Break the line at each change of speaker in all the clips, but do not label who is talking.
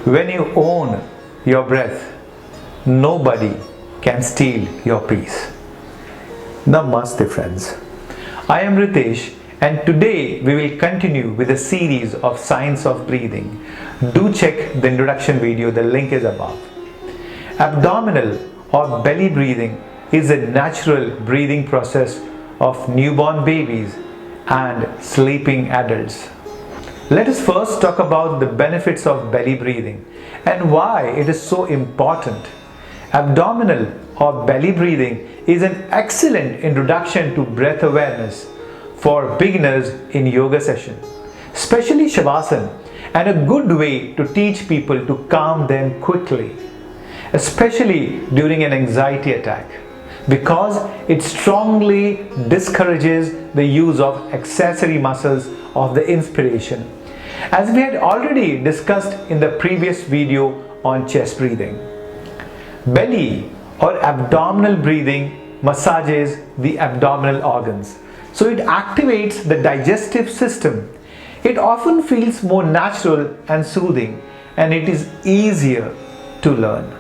When you own your breath, nobody can steal your peace. Namaste friends. I am Ritesh and today we will continue with a series of Science of Breathing. Do check the introduction video, the link is above. Abdominal or belly breathing is a natural breathing process of newborn babies and sleeping adults. Let us first talk about the benefits of belly breathing and why it is so important. Abdominal or belly breathing is an excellent introduction to breath awareness for beginners in yoga session, especially Shavasana, and a good way to teach people to calm them quickly, especially during an anxiety attack, because it strongly discourages the use of accessory muscles of the inspiration, as we had already discussed in the previous video on chest breathing. Belly or abdominal breathing massages the abdominal organs, so it activates the digestive system. It often feels more natural and soothing, and it is easier to learn.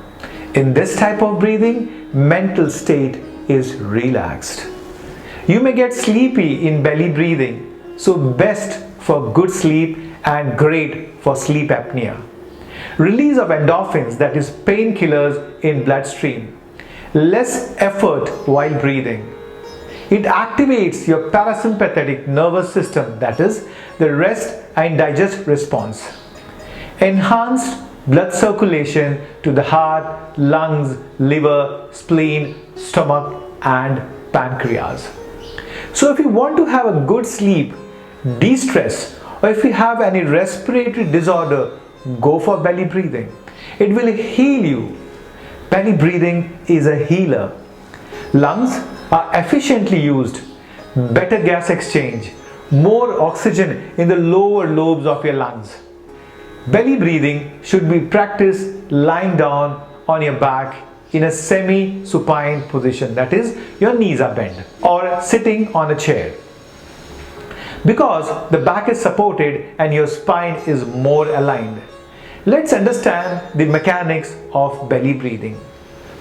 In this type of breathing, mental state is relaxed. You may get sleepy in belly breathing, so best for good sleep and great for sleep apnea. Release of endorphins, that is painkillers in bloodstream. Less effort while breathing. It activates your parasympathetic nervous system, that is the rest and digest response. Enhanced blood circulation to the heart, lungs, liver, spleen, stomach and pancreas. So if you want to have a good sleep, de-stress, or if you have any respiratory disorder, go for belly breathing. It will heal you. Belly breathing is a healer. Lungs are efficiently used. Better gas exchange. More oxygen in the lower lobes of your lungs. Belly breathing should be practiced lying down on your back in a semi-supine position, that is, your knees are bent, or sitting on a chair, because the back is supported and your spine is more aligned. Let's understand the mechanics of belly breathing.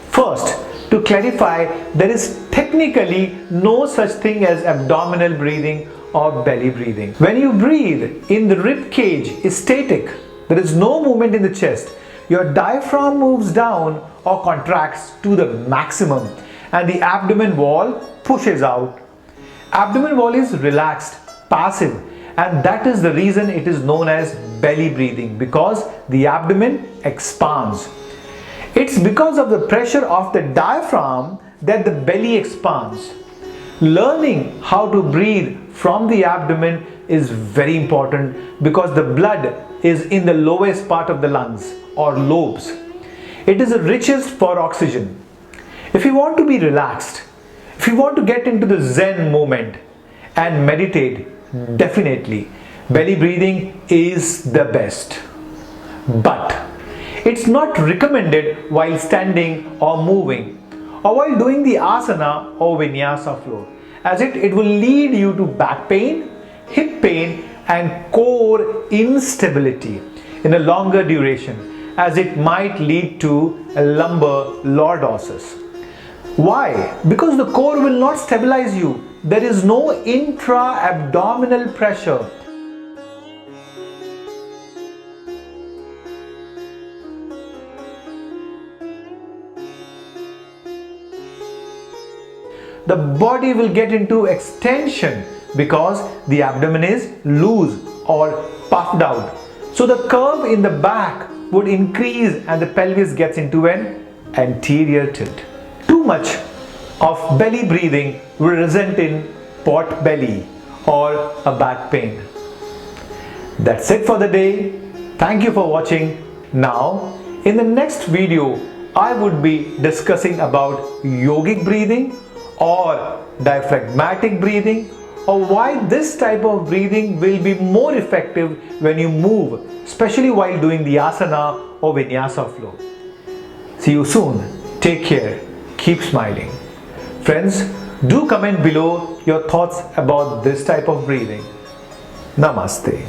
First, to clarify, there is technically no such thing as abdominal breathing or belly breathing. When you breathe in, the rib cage is static. There is no movement in the chest. Your diaphragm moves down or contracts to the maximum and the abdomen wall pushes out. Abdomen wall is relaxed, passive, and that is the reason it is known as belly breathing, because the abdomen expands. It's because of the pressure of the diaphragm that the belly expands. Learning how to breathe from the abdomen is very important because the blood is in the lowest part of the lungs or lobes. It is the richest for oxygen. If you want to be relaxed, if you want to get into the Zen moment and meditate, definitely belly breathing is the best. But it's not recommended while standing or moving or while doing the asana or vinyasa flow, as it will lead you to back pain, hip pain and core instability in a longer duration, as it might lead to a lumbar lordosis. Why? Because the core will not stabilize you. There is no intra-abdominal pressure. The body will get into extension because the abdomen is loose or puffed out. So the curve in the back would increase and the pelvis gets into an anterior tilt. Too much of belly breathing will result in pot belly or a back pain. That's it for the day. Thank you for watching. Now, in the next video, I would be discussing about yogic breathing or diaphragmatic breathing, or why this type of breathing will be more effective when you move, especially while doing the asana or vinyasa flow. See you soon. Take care. Keep smiling. Friends, do comment below your thoughts about this type of breathing. Namaste.